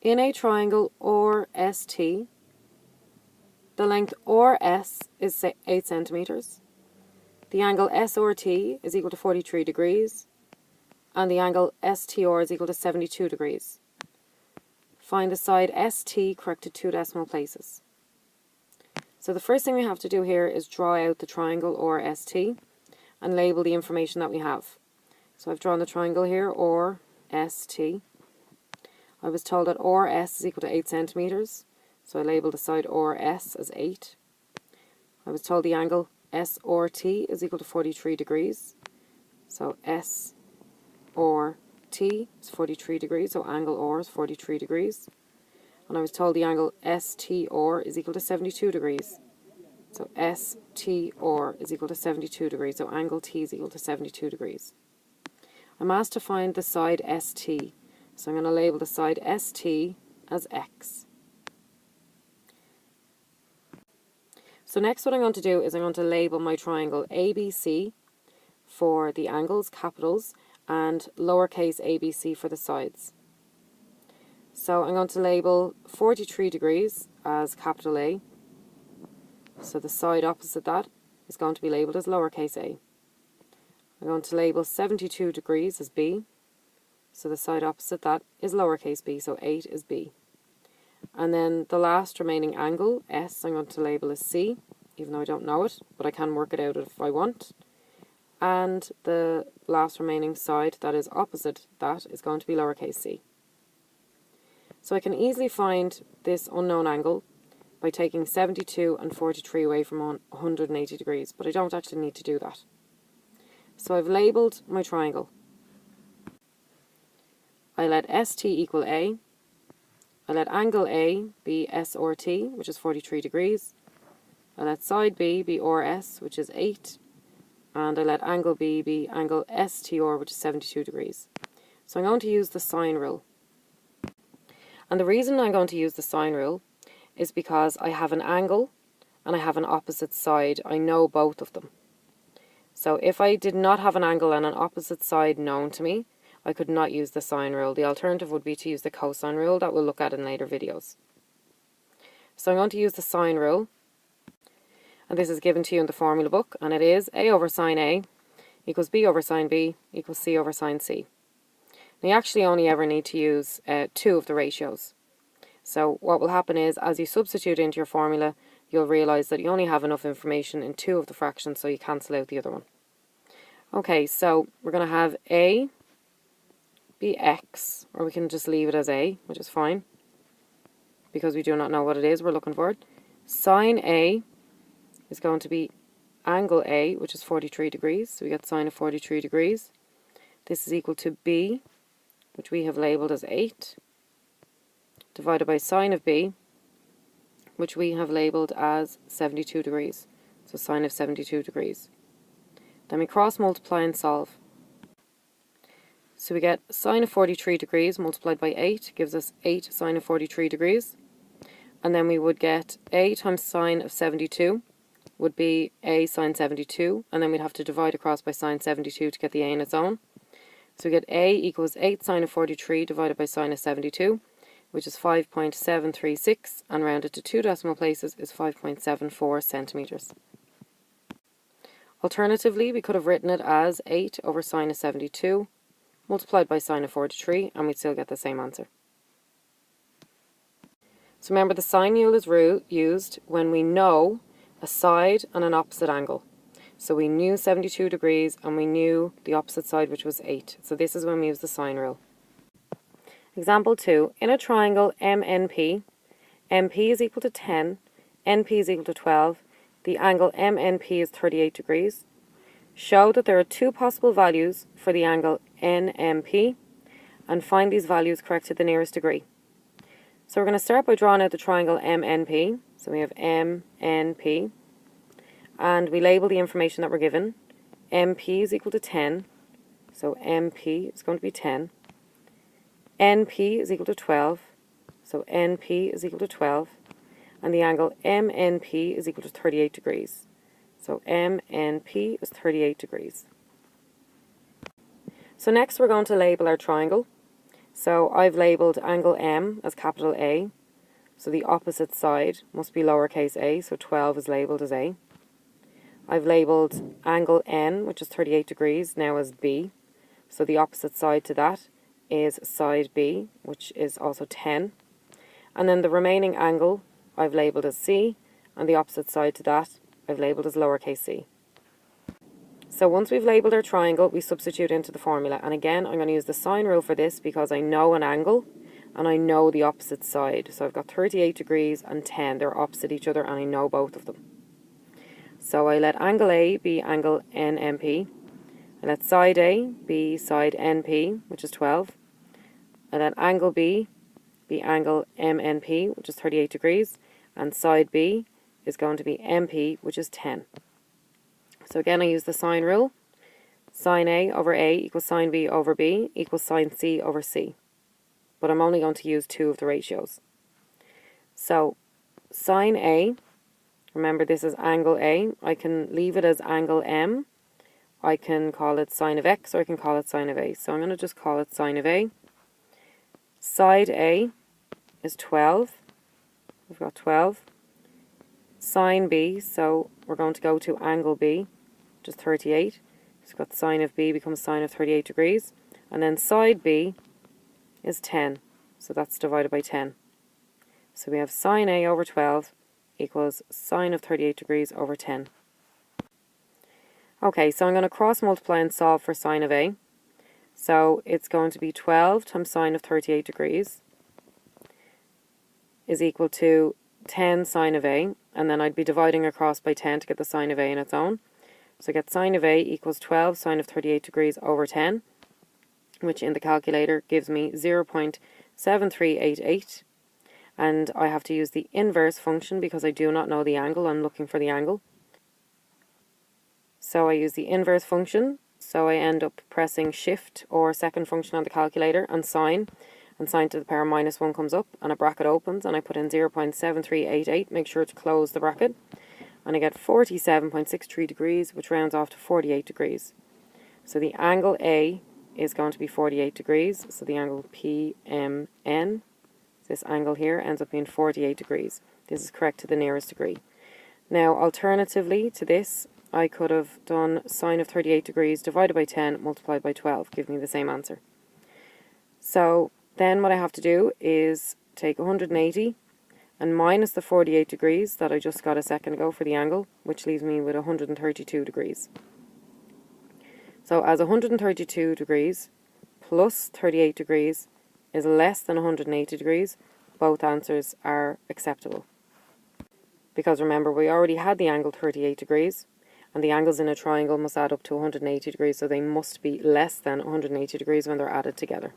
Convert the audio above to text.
In a triangle ORST, the length ORS is 8 centimeters. The angle SORT is equal to 43 degrees. And the angle STR is equal to 72 degrees. Find the side ST corrected 2 decimal places. So the first thing we have to do here is draw out the triangle ORST and label the information that we have. So I've drawn the triangle here, ORST. I was told that ORS is equal to 8 centimeters, so I labelled the side ORS as 8. I was told the angle SORT is equal to 43 degrees, so SORT is 43 degrees, so angle OR is 43 degrees. And I was told the angle STR is equal to 72 degrees. So STR is equal to 72 degrees, so angle T is equal to 72 degrees. I'm asked to find the side ST, so I'm going to label the side ST as X. So next what I'm going to do is I'm going to label my triangle ABC for the angles, capitals, and lowercase ABC for the sides. So I'm going to label 43 degrees as capital A. So the side opposite that is going to be labelled as lowercase a. I'm going to label 72 degrees as B. So the side opposite that is lowercase b, so 8 is B. And then the last remaining angle, S, I'm going to label as C, even though I don't know it, but I can work it out if I want. And the last remaining side that is opposite that is going to be lowercase c. So I can easily find this unknown angle by taking 72 and 43 away from 180 degrees, but I don't actually need to do that. So I've labelled my triangle. I let ST equal A. I let angle A be SRT, which is 43 degrees. I let side B be RS, which is 8. And I let angle B be angle STR, which is 72 degrees. So I'm going to use the sine rule. And the reason I'm going to use the sine rule is because I have an angle and I have an opposite side. I know both of them. So if I did not have an angle and an opposite side known to me, I could not use the sine rule. The alternative would be to use the cosine rule that we'll look at in later videos. So I'm going to use the sine rule. And this is given to you in the formula book, and it is A over sine A equals B over sine B equals C over sine C. Now you actually only ever need to use 2 of the ratios. So what will happen is, as you substitute into your formula, you'll realise that you only have enough information in 2 of the fractions, so you cancel out the other one. Okay, so we're going to have A be X, or we can just leave it as A, which is fine, because we do not know what it is we're looking for. Sine A is going to be angle A, which is 43 degrees, so we get sine of 43 degrees. This is equal to B, which we have labelled as 8, divided by sine of B, which we have labelled as 72 degrees, so sine of 72 degrees. Then we cross multiply and solve. So we get sine of 43 degrees multiplied by 8 gives us 8 sine of 43 degrees. And then we would get A times sine of 72 would be A sine 72, and then we'd have to divide across by sine 72 to get the A in its own. So we get A equals 8 sine of 43 divided by sine of 72, which is 5.736, and rounded to 2 decimal places is 5.74 centimetres. Alternatively, we could have written it as 8 over sine of 72 multiplied by sine of 43, and we'd still get the same answer. So remember, the sine rule is used when we know a side and an opposite angle. So we knew 72 degrees and we knew the opposite side, which was 8. So this is when we use the sine rule. Example 2. In a triangle MNP, MP is equal to 10, NP is equal to 12, the angle MNP is 38 degrees. Show that there are 2 possible values for the angle NMP and find these values correct to the nearest degree. So we're going to start by drawing out the triangle MNP. So we have MNP, and we label the information that we're given. MP is equal to 10, so MP is going to be 10. NP is equal to 12, so NP is equal to 12. And the angle MNP is equal to 38 degrees. So MNP is 38 degrees. So next we're going to label our triangle. So I've labelled angle M as capital A, so the opposite side must be lowercase a, so 12 is labelled as A. I've labelled angle N, which is 38 degrees, now as B, so the opposite side to that is side B, which is also 10. And then the remaining angle I've labelled as C, and the opposite side to that I've labelled as lowercase c. So once we've labelled our triangle, we substitute into the formula. And again, I'm going to use the sine rule for this because I know an angle and I know the opposite side. So I've got 38 degrees and 10. They're opposite each other and I know both of them. So I let angle A be angle NMP. I let side A be side NP, which is 12. I let angle B be angle MNP, which is 38 degrees. And side B is going to be MP, which is 10. So again, I use the sine rule. Sine A over A equals sine B over B equals sine C over C. But I'm only going to use two of the ratios. So sine A, remember this is angle A. I can leave it as angle M. I can call it sine of X or I can call it sine of A. So I'm going to just call it sine of A. Side A is 12. We've got 12. Sine B, so we're going to go to angle B, which is 38. So we've got sine of B becomes sine of 38 degrees. And then side B is 10. So that's divided by 10. So we have sine A over 12 equals sine of 38 degrees over 10. Okay, so I'm going to cross multiply and solve for sine of A. So it's going to be 12 times sine of 38 degrees is equal to 10 sine of A, and then I'd be dividing across by 10 to get the sine of A in its own. So I get sine of A equals 12 sine of 38 degrees over 10, which in the calculator gives me 0.7388, and I have to use the inverse function because I do not know the angle. I'm looking for the angle. So I use the inverse function, so I end up pressing shift or second function on the calculator and sine to the power minus 1 comes up and a bracket opens and I put in 0.7388, make sure to close the bracket, and I get 47.63 degrees, which rounds off to 48 degrees. So the angle A is going to be 48 degrees, so the angle PMN, this angle here, ends up being 48 degrees. This is correct to the nearest degree. Now alternatively to this, I could have done sine of 38 degrees divided by 10 multiplied by 12, give me the same answer. So then what I have to do is take 180 and minus the 48 degrees that I just got a second ago for the angle, which leaves me with 132 degrees. So as 132 degrees plus 38 degrees is less than 180 degrees, both answers are acceptable. Because remember, we already had the angle 38 degrees, and the angles in a triangle must add up to 180 degrees, so they must be less than 180 degrees when they're added together.